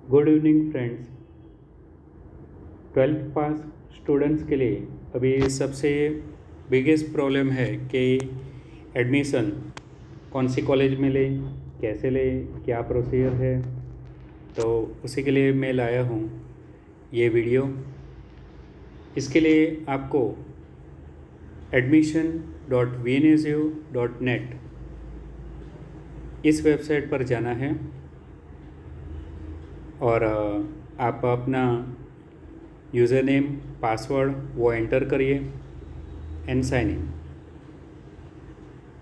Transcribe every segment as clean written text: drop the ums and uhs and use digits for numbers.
Good evening friends. 12th पास students के लिए अभी सबसे बिगेस्ट प्रॉब्लम है कि एडमिशन कौन सी कॉलेज में लें, कैसे लें, क्या प्रोसीजर है। तो उसी के लिए मैं लाया हूँ ये वीडियो। इसके लिए आपको admission.vnsu.net इस वेबसाइट पर जाना है और आप अपना यूज़र नेम पासवर्ड वो एंटर करिए एंड साइन इन।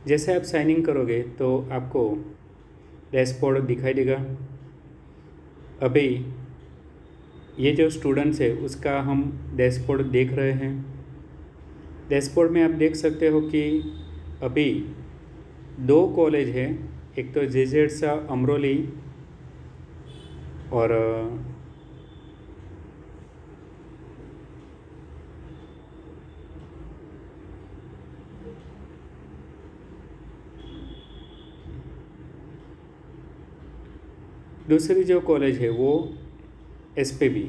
जैसे आप साइन इन करोगे तो आपको डैशबोर्ड दिखाई देगा। अभी ये जो स्टूडेंट्स है उसका हम डैशबोर्ड देख रहे हैं। डैशबोर्ड में आप देख सकते हो कि अभी 2 कॉलेज हैं, एक तो जेजेड्स अमरोली और दूसरी जो कॉलेज है वो एसपीबी।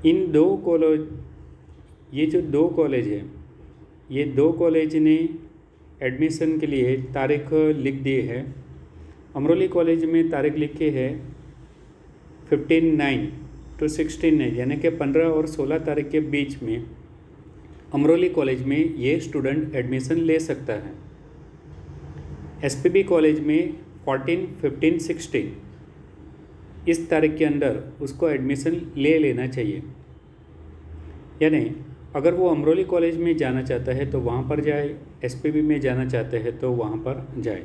इन 2 कॉलेज, ये जो 2 कॉलेज है, ये 2 कॉलेज ने एडमिशन के लिए तारीख लिख दिए है। अमरोली कॉलेज में तारीख लिखी है 15/9 to 16/9, यानी कि 15 और 16 तारीख के बीच में अमरोली कॉलेज में ये स्टूडेंट एडमिशन ले सकता है। एसपीबी कॉलेज में 14, 15, 16 इस तारीख के अंदर उसको एडमिशन ले लेना चाहिए। यानी अगर वो अमरोली कॉलेज में जाना चाहता है तो वहाँ पर जाए, एसपीबी में जाना चाहता है तो वहाँ पर जाए।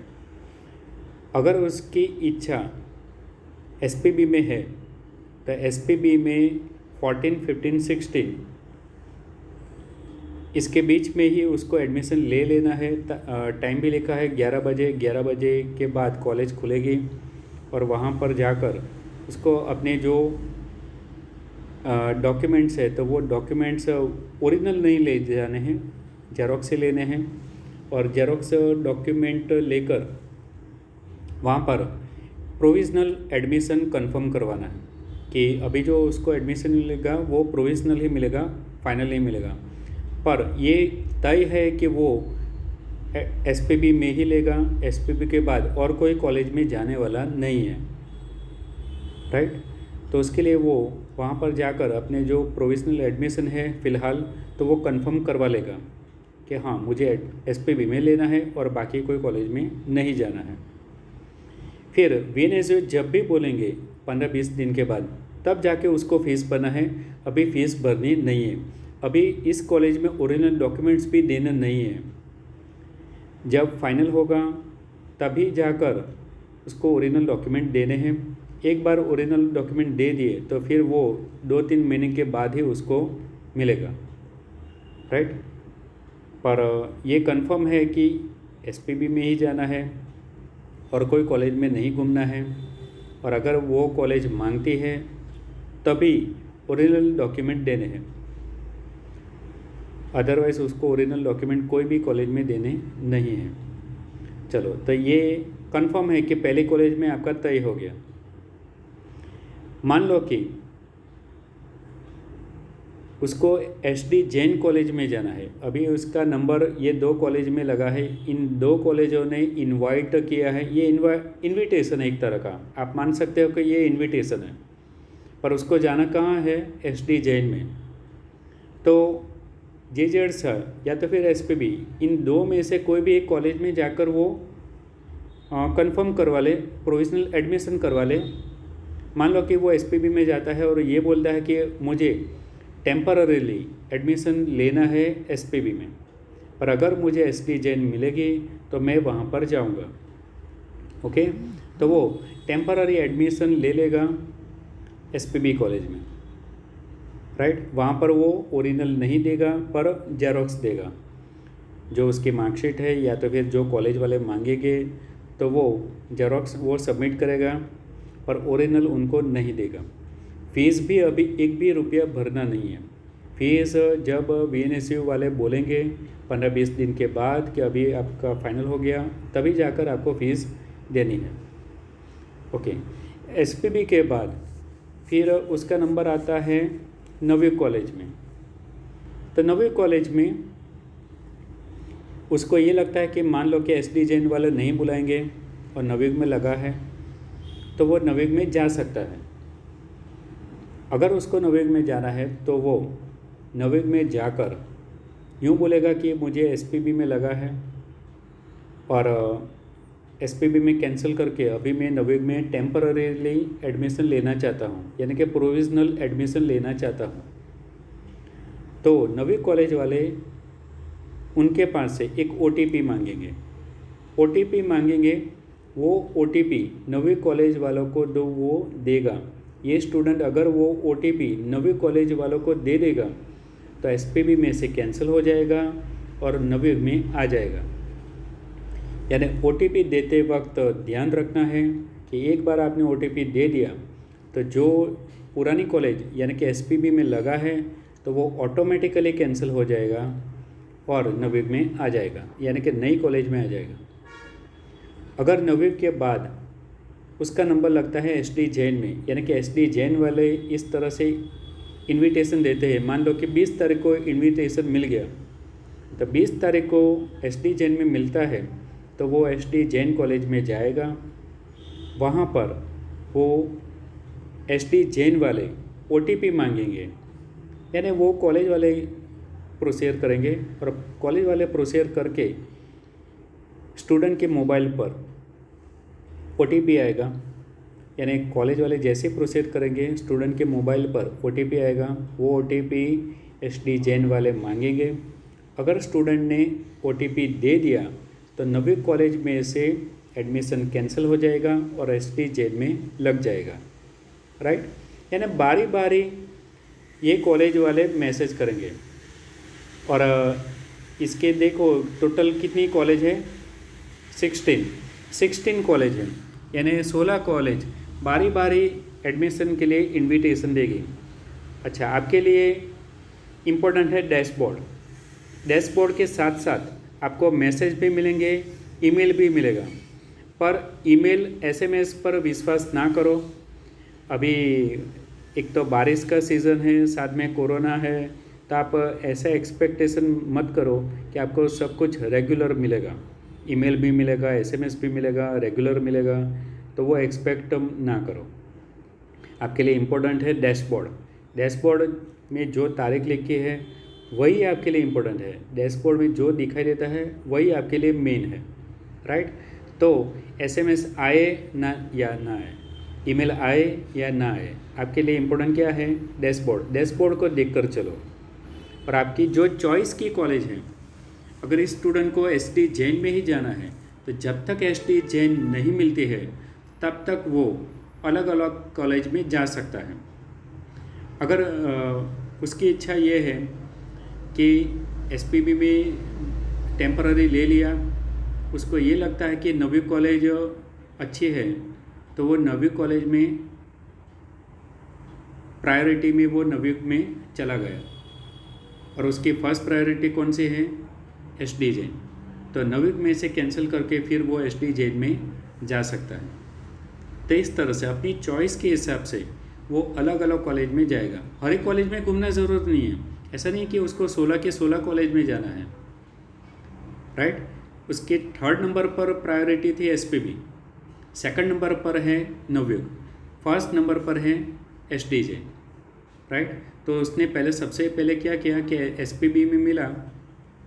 अगर उसकी इच्छा एसपीबी में है तो एसपीबी में 14, 15, 16 इसके बीच में ही उसको एडमिशन ले लेना है। टाइम भी लिखा है 11 बजे। 11 बजे के बाद कॉलेज खुलेगी और वहाँ पर जाकर उसको अपने जो डॉक्यूमेंट्स है तो वो डॉक्यूमेंट्स ओरिजिनल नहीं ले जाने हैं, जेरोक्स से लेने हैं। और जेरोक्स डॉक्यूमेंट लेकर वहाँ पर प्रोविज़नल एडमिशन कंफर्म करवाना है कि अभी जो उसको एडमिशन मिलेगा वो प्रोविज़नल ही मिलेगा, फाइनल नहीं मिलेगा। पर ये तय है कि वो एसपीबी में ही लेगा, एसपीबी के बाद और कोई कॉलेज में जाने वाला नहीं है, राइट। तो उसके लिए वो वहाँ पर जाकर अपने जो प्रोविज़नल एडमिशन है फ़िलहाल तो वो कंफर्म करवा लेगा कि हाँ मुझे एसपीबी में लेना है और बाकी कोई कॉलेज में नहीं जाना है। फिर वीएनएसयू जब भी बोलेंगे 15-20 दिन के बाद, तब जाके उसको फ़ीस भरना है। अभी फ़ीस भरनी नहीं है। अभी इस कॉलेज में ओरिजिनल डॉक्यूमेंट्स भी देना नहीं है। जब फाइनल होगा तभी जाकर उसको ओरिजिनल डॉक्यूमेंट देने हैं। एक बार ओरिजिनल डॉक्यूमेंट दे दिए तो फिर वो 2-3 महीने के बाद ही उसको मिलेगा, राइट। पर ये कंफर्म है कि एसपीबी में ही जाना है और कोई कॉलेज में नहीं घूमना है। और अगर वो कॉलेज मांगती है तभी ओरिजिनल डॉक्यूमेंट देने हैं, अदरवाइज़ उसको ओरिजिनल डॉक्यूमेंट कोई भी कॉलेज में देने नहीं है। चलो, तो ये कंफर्म है कि पहले कॉलेज में आपका तय हो गया। मान लो कि उसको एसडी जैन कॉलेज में जाना है। अभी उसका नंबर ये 2 कॉलेज में लगा है। इन 2 कॉलेजों ने इनवाइट किया है। ये इनविटेशन है एक तरह का, आप मान सकते हो कि ये इनविटेशन है। पर उसको जाना कहाँ है? एसडी जैन में। तो जेजेड्स या तो फिर एसपीबी, इन 2 में से कोई भी एक कॉलेज में जाकर वो कंफर्म करवा ले, प्रोविज़नल एडमिशन करवा ले। मान लो कि वो एसपीबी में जाता है और ये बोलता है कि मुझे टेम्पररीली एडमिशन लेना है एसपीबी में, पर अगर मुझे एसडी जैन मिलेगी तो मैं वहाँ पर जाऊँगा। ओके, तो वो टेम्पररी एडमिशन ले लेगा एसपीबी कॉलेज में, राइट। वहाँ पर वो ओरिजिनल नहीं देगा पर जेरोक्स देगा। जो उसकी मार्कशीट है या तो फिर जो कॉलेज वाले मांगेंगे तो वो जेरोक्स वो सबमिट करेगा, पर ओरिजिनल उनको नहीं देगा। फ़ीस भी अभी 1 भी रुपया भरना नहीं है। फ़ीस जब वीएनएसयू वाले बोलेंगे 15-20 दिन के बाद कि अभी आपका फाइनल हो गया, तभी जाकर आपको फ़ीस देनी है। ओके, एसपीबी के बाद फिर उसका नंबर आता है नवयुग कॉलेज में। तो नवयुग कॉलेज में उसको ये लगता है कि मान लो कि एसडी जैन वाले नहीं बुलाएंगे और नवयुग में लगा है तो वो नवयुग में जा सकता है। अगर उसको नवयुग में जाना है तो वो नवयुग में जाकर यूँ बोलेगा कि मुझे एसपीबी में लगा है और एसपीबी में कैंसिल करके अभी मैं नवयुग में टेम्पररीली एडमिशन लेना चाहता हूँ, यानी कि प्रोविज़नल एडमिशन लेना चाहता हूँ। तो नवयुग कॉलेज वाले उनके पास से एक ओटीपी मांगेंगे। ओटीपी मांगेंगे, वो ओटीपी नवयुग कॉलेज वालों को दो वो देगा। ये स्टूडेंट अगर वो ओटीपी नवयुग कॉलेज वालों को दे देगा तो एसपीबी में से कैंसिल हो जाएगा और नवयुग में आ जाएगा। यानी ओटीपी देते वक्त ध्यान रखना है कि एक बार आपने ओटीपी दे दिया तो जो पुरानी कॉलेज यानी कि एसपीबी में लगा है तो वो ऑटोमेटिकली कैंसिल हो जाएगा और नवयुग में आ जाएगा, यानी कि नई कॉलेज में आ जाएगा। अगर नवयुग के बाद उसका नंबर लगता है एसडी जैन में, यानी कि एसडी जैन वाले इस तरह से इनविटेशन देते हैं। मान लो कि 20 तारीख को इनविटेशन मिल गया तो 20 तारीख को एसडी जैन में मिलता है तो वो एसडी जैन कॉलेज में जाएगा। वहाँ पर वो एसडी जैन वाले ओटीपी मांगेंगे, यानी वो कॉलेज वाले प्रोसीजर करेंगे और कॉलेज वाले प्रोसीजर करके स्टूडेंट के मोबाइल पर ओटीपी आएगा। यानी कॉलेज वाले जैसे प्रोसीजर करेंगे स्टूडेंट के मोबाइल पर ओटीपी आएगा, वो ओटीपी एसडी जैन वाले मांगेंगे। अगर स्टूडेंट ने ओटीपी दे दिया तो नवयुग कॉलेज में से एडमिशन कैंसिल हो जाएगा और एसडी जैन में लग जाएगा, राइट। यानी बारी बारी ये कॉलेज वाले मैसेज करेंगे। और इसके देखो टोटल कितनी कॉलेज है, 16 कॉलेज है, यानी 16 कॉलेज बारी बारी एडमिशन के लिए इनविटेशन देगी। अच्छा, आपके लिए इम्पोर्टेंट है डैशबोर्ड। डैशबोर्ड के साथ साथ आपको मैसेज भी मिलेंगे, ईमेल भी मिलेगा। पर ईमेल एसएमएस पर विश्वास ना करो। अभी एक तो बारिश का सीज़न है, साथ में कोरोना है, तो आप ऐसा एक्सपेक्टेशन मत करो कि आपको सब कुछ रेगुलर मिलेगा। ईमेल भी मिलेगा, एसएमएस भी मिलेगा, रेगुलर मिलेगा, तो वो एक्सपेक्ट ना करो। आपके लिए इम्पोर्टेंट है डैशबोर्ड। डैशबोर्ड में जो तारीख लिखी है वही आपके लिए इम्पोर्टेंट है। डैशबोर्ड में जो दिखाई देता है वही आपके लिए मेन है, राइट। तो एसएमएस आए ना या ना आए, ईमेल आए या ना आए, आपके लिए इम्पोर्टेंट क्या है, डैशबोर्ड। डैशबोर्ड को देखकर चलो। और आपकी जो चॉइस की कॉलेज है, अगर इस स्टूडेंट को एसडी जैन में ही जाना है तो जब तक एसडी जैन नहीं मिलती है तब तक वो अलग अलग कॉलेज में जा सकता है। अगर उसकी इच्छा ये है कि एसपीबी में टेम्पररी ले लिया, उसको ये लगता है कि नवयुग कॉलेज अच्छी है, तो वो नवयुग कॉलेज में प्रायोरिटी में वो नवयुग में चला गया और उसकी फर्स्ट प्रायोरिटी कौन सी है, एसडी जैन। तो नवयुग में से कैंसिल करके फिर वो एसडी जैन में जा सकता है। तो इस तरह से अपनी चॉइस के हिसाब से वो अलग अलग कॉलेज में जाएगा। हर एक कॉलेज में घूमना ज़रूरत नहीं है। ऐसा नहीं कि उसको 16 के 16 कॉलेज में जाना है, राइट। उसके थर्ड नंबर पर प्रायोरिटी थी एसपीबी, सेकंड नंबर पर है नवयुग, फर्स्ट नंबर पर है एसडी जैन, राइट। तो उसने पहले सबसे पहले क्या किया कि एसपीबी में मिला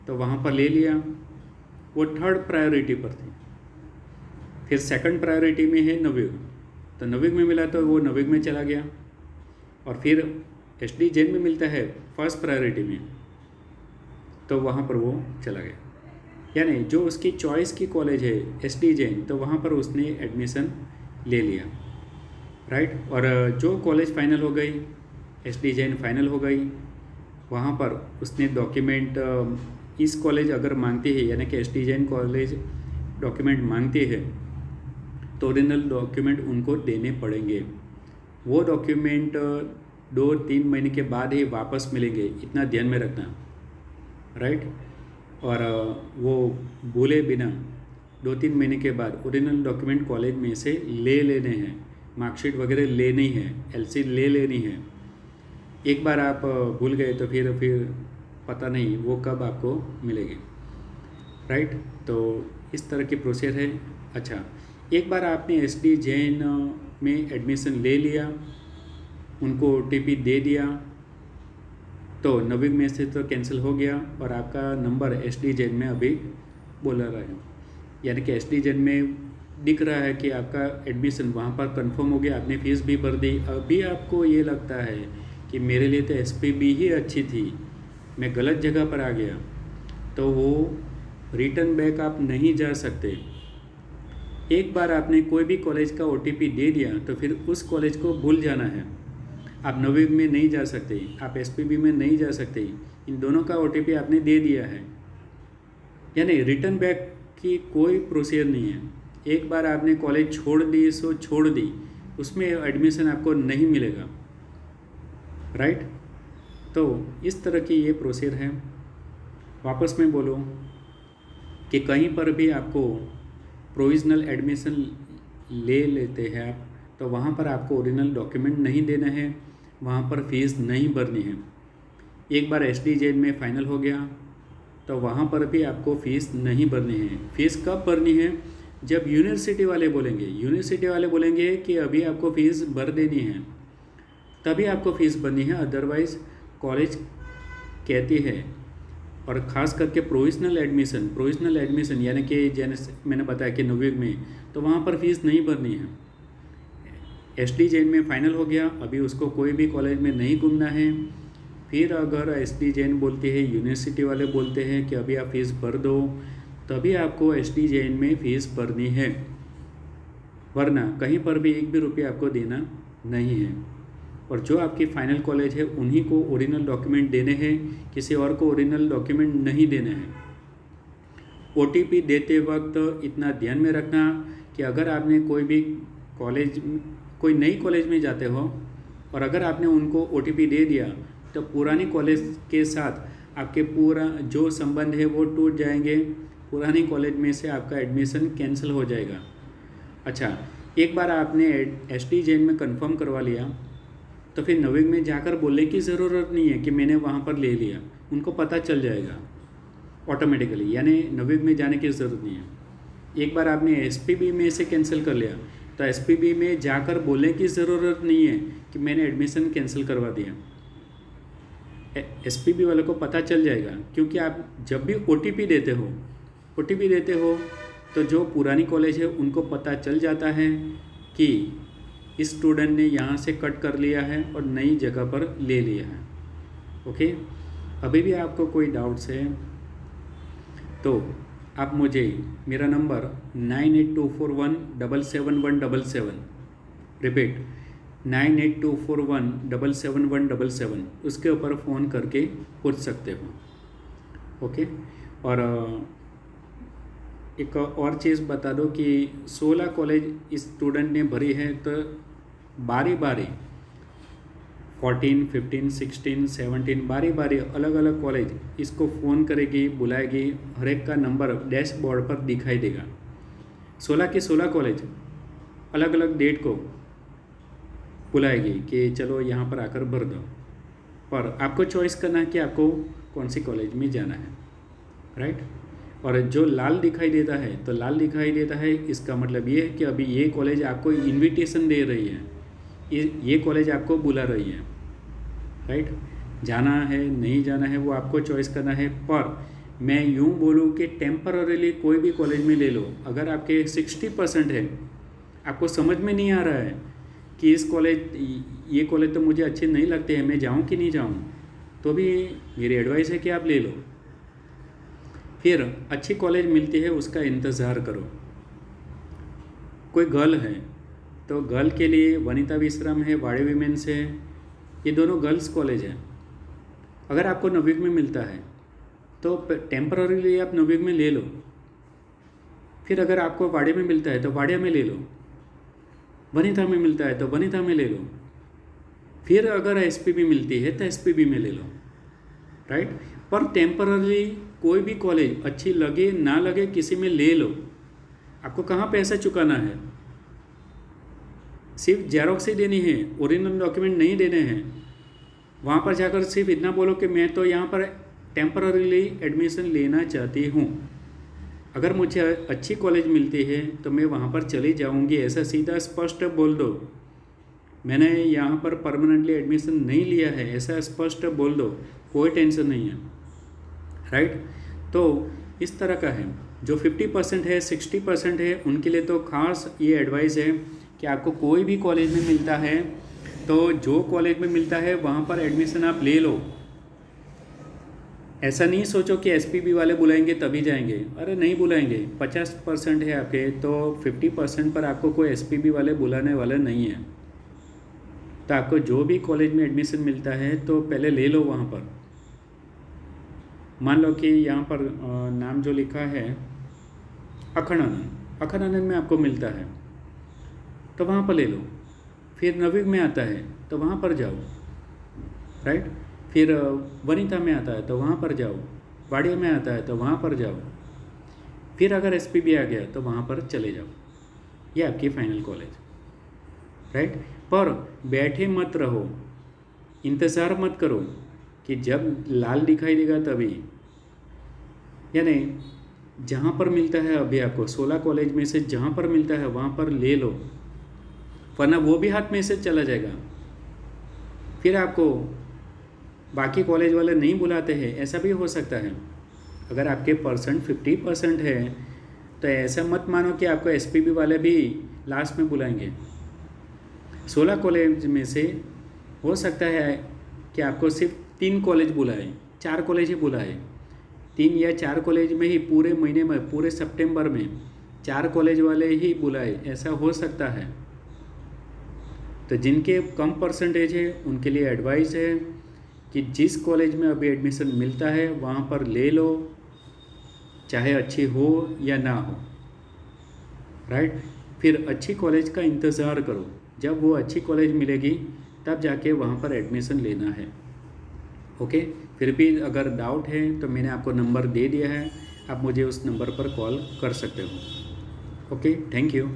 तो वहाँ पर ले लिया, वो थर्ड प्रायोरिटी पर थी। फिर सेकंड प्रायोरिटी में है नवयुग, तो नवयुग में मिला तो वो नवयुग में चला गया। और फिर एसडी जैन में मिलता है फर्स्ट प्रायोरिटी में, तो वहाँ पर वो चला गया। यानी जो उसकी चॉइस की कॉलेज है एसडी जैन, तो वहाँ पर उसने एडमिशन ले लिया, राइट। और जो कॉलेज फाइनल हो गई, एसडी जैन फाइनल हो गई, वहाँ पर उसने डॉक्यूमेंट इस कॉलेज अगर मांगती है, यानी कि एसडी जैन कॉलेज डॉक्यूमेंट मांगती है तो ओरिजिनल डॉक्यूमेंट उनको देने पड़ेंगे। वो डॉक्यूमेंट 2-3 महीने के बाद ही वापस मिलेंगे, इतना ध्यान में रखना, राइट। और वो भूले बिना 2-3 महीने के बाद ओरिजिनल डॉक्यूमेंट कॉलेज में से ले लेने हैं, मार्कशीट वगैरह लेनी है, एलसी ले लेनी है। एक बार आप भूल गए तो फिर पता नहीं वो कब आपको मिलेगी, राइट। तो इस तरह की प्रोसेस है। अच्छा, एक बार आपने एसडी जैन में एडमिशन ले लिया, उनको ओटीपी दे दिया, तो नवीन में से तो कैंसिल हो गया और आपका नंबर एसडी जैन में अभी बोला रहा है, यानी कि एसडी जैन में दिख रहा है कि आपका एडमिशन वहाँ पर कंफर्म हो गया, आपने फ़ीस भी भर दी। अभी आपको ये लगता है कि मेरे लिए तो एसपीबी ही अच्छी थी, मैं गलत जगह पर आ गया, तो वो रिटर्न बैक आप नहीं जा सकते। एक बार आपने कोई भी कॉलेज का ओटीपी दे दिया तो फिर उस कॉलेज को भूल जाना है। आप नवीन में नहीं जा सकते, आप एसपीबी में नहीं जा सकते, इन दोनों का ओटीपी आपने दे दिया है, यानी रिटर्न बैक की कोई प्रोसीजर नहीं है। एक बार आपने कॉलेज छोड़ दी सो छोड़ दी, उसमें एडमिशन आपको नहीं मिलेगा, राइट। तो इस तरह की ये प्रोसीजर है। वापस मैं बोलूँ कि कहीं पर भी आपको प्रोविज़नल एडमिशन ले लेते हैं आप, तो वहाँ पर आपको ओरिजिनल डॉक्यूमेंट नहीं देना है, वहाँ पर फ़ीस नहीं भरनी है। एक बार एसडी जैन में फ़ाइनल हो गया तो वहाँ पर भी आपको फ़ीस नहीं भरनी है। फ़ीस कब भरनी है? जब यूनिवर्सिटी वाले बोलेंगे कि अभी आपको फ़ीस भर देनी है, तभी आपको फ़ीस भरनी है। अदरवाइज़ कॉलेज कहती है, और ख़ास करके प्रोविज़नल एडमिशन यानी कि जैसे मैंने बताया कि नवीन में, तो वहाँ पर फ़ीस नहीं भरनी है। एसडी जैन में फ़ाइनल हो गया, अभी उसको कोई भी कॉलेज में नहीं घूमना है। फिर अगर एसडी जैन बोलती है, यूनिवर्सिटी वाले बोलते हैं कि अभी आप फ़ीस भर दो, तभी आपको एसडी जैन में फ़ीस भरनी है, वरना कहीं पर भी एक भी रुपया आपको देना नहीं है। और जो आपकी फ़ाइनल कॉलेज है उन्हीं को ओरिजिनल डॉक्यूमेंट देने हैं, किसी और को ओरिजिनल डॉक्यूमेंट नहीं देने हैं। ओटीपी देते वक्त इतना ध्यान में रखना कि अगर आपने कोई नई कॉलेज में जाते हो और अगर आपने उनको ओटीपी दे दिया तो पुरानी कॉलेज के साथ आपके पूरा जो संबंध है वो टूट जाएंगे, पुरानी कॉलेज में से आपका एडमिशन कैंसिल हो जाएगा। अच्छा, एक बार आपने एसडी जैन में कंफर्म करवा लिया तो फिर नवीन में जाकर बोलने की ज़रूरत नहीं है कि मैंने वहाँ पर ले लिया, उनको पता चल जाएगा ऑटोमेटिकली, यानी नवीन में जाने की ज़रूरत नहीं है। एक बार आपने एसपीबी में से कैंसिल कर लिया तो एसपीबी में जाकर बोलने की ज़रूरत नहीं है कि मैंने एडमिशन कैंसिल करवा दिया। एसपीबी वाले को पता चल जाएगा, क्योंकि आप जब भी ओटीपी देते हो तो जो पुरानी कॉलेज है उनको पता चल जाता है कि इस स्टूडेंट ने यहाँ से कट कर लिया है और नई जगह पर ले लिया है। ओके, अभी भी आपको कोई डाउट्स है तो आप मुझे, मेरा नंबर 9824177177, रिपीट 9824177177, उसके ऊपर फ़ोन करके पूछ सकते हो। ओके, और एक और चीज़ बता दो कि 16 कॉलेज इस स्टूडेंट ने भरी है, तो बारी 14, 15, 16, 17 बारी अलग अलग कॉलेज इसको फ़ोन करेगी, बुलाएगी, हर एक का नंबर डैशबोर्ड पर दिखाई देगा। 16 के 16 कॉलेज अलग अलग डेट को बुलाएगी कि चलो यहाँ पर आकर भर दो, पर आपको चॉइस करना है कि आपको कौन सी कॉलेज में जाना है, राइट। और जो लाल दिखाई देता है, तो लाल दिखाई देता है इसका मतलब ये है कि अभी ये कॉलेज आपको इनविटेशन दे रही है, ये कॉलेज आपको बुला रही है, राइट। जाना है नहीं जाना है वो आपको चॉइस करना है। पर मैं यूँ बोलूँ कि टेम्पररीली कोई भी कॉलेज में ले लो, अगर आपके 60% है, आपको समझ में नहीं आ रहा है कि ये कॉलेज तो मुझे अच्छे नहीं लगते हैं, मैं जाऊँ कि नहीं जाऊँ, तो भी मेरी एडवाइस है कि आप ले लो। फिर अच्छी कॉलेज मिलती है उसका इंतज़ार करो। कोई गर्ल है तो गर्ल के लिए वनिता विश्राम है, वाड़ी विमेंस है, ये दोनों गर्ल्स कॉलेज हैं। अगर आपको नवीन में मिलता है तो टेम्पररीली आप नवीन में ले लो। फिर अगर आपको वाड़ी में मिलता है तो वाड़िया में ले लो, वनिता में मिलता है तो वनिता में ले लो। फिर अगर एसपीबी मिलती है तो एसपीबी में ले लो, राइट। पर टेम्पररी कोई भी कॉलेज अच्छी लगे ना लगे किसी में ले लो, आपको कहाँ पैसा चुकाना है, सिर्फ जेरोक्स ही देनी है, ओरिजिनल डॉक्यूमेंट नहीं देने हैं। वहाँ पर जाकर सिर्फ इतना बोलो कि मैं तो यहाँ पर टेम्पररीली एडमिशन लेना चाहती हूँ, अगर मुझे अच्छी कॉलेज मिलती है तो मैं वहाँ पर चली जाऊँगी, ऐसा सीधा स्पष्ट बोल दो। मैंने यहाँ पर परमानेंटली एडमिशन नहीं लिया है, ऐसा स्पष्ट बोल दो, कोई टेंशन नहीं है, राइट। तो इस तरह का है। जो 50% है, 60% है, उनके लिए तो खास ये एडवाइस है कि आपको कोई भी कॉलेज में मिलता है तो जो कॉलेज में मिलता है वहाँ पर एडमिशन आप ले लो। ऐसा नहीं सोचो कि एसपीबी वाले बुलाएंगे तभी जाएंगे, अरे नहीं बुलाएंगे। 50% है आपके तो 50% पर आपको कोई एसपीबी वाले बुलाने वाले नहीं है। तो आपको जो भी कॉलेज में एडमिशन मिलता है तो पहले ले लो वहाँ पर। मान लो कि यहाँ पर नाम जो लिखा है अखंडानंद में आपको मिलता है तो वहाँ पर ले लो। फिर नवीन में आता है तो वहाँ पर जाओ, राइट। फिर वनिता में आता है तो वहाँ पर जाओ, वाडिया में आता है तो वहाँ पर जाओ। फिर अगर एसपीबी आ गया तो वहाँ पर चले जाओ, ये आपकी फाइनल कॉलेज, राइट। पर बैठे मत रहो, इंतज़ार मत करो कि जब लाल दिखाई देगा तभी, यानी जहाँ पर मिलता है अभी आपको 16 कॉलेज में से जहाँ पर मिलता है वहाँ पर ले लो, वरना वो भी हाथ में से चला जाएगा। फिर आपको बाकी कॉलेज वाले नहीं बुलाते हैं, ऐसा भी हो सकता है। अगर आपके परसेंट 50% है तो ऐसा मत मानो कि आपको एसपीबी वाले भी लास्ट में बुलाएंगे। 16 कॉलेज में से हो सकता है कि आपको सिर्फ 3 कॉलेज बुलाए, 4 कॉलेज ही बुलाए। 3 या 4 कॉलेज में ही पूरे महीने में, पूरे सितंबर में 4 कॉलेज वाले ही बुलाए, ऐसा हो सकता है। तो जिनके कम परसेंटेज है उनके लिए एडवाइस है कि जिस कॉलेज में अभी एडमिशन मिलता है वहाँ पर ले लो, चाहे अच्छी हो या ना हो, राइट। फिर अच्छी कॉलेज का इंतज़ार करो, जब वो अच्छी कॉलेज मिलेगी तब जाके वहाँ पर एडमिशन लेना है, ओके। फिर भी अगर डाउट है तो मैंने आपको नंबर दे दिया है, आप मुझे उस नंबर पर कॉल कर सकते हो, ओके। Thank you.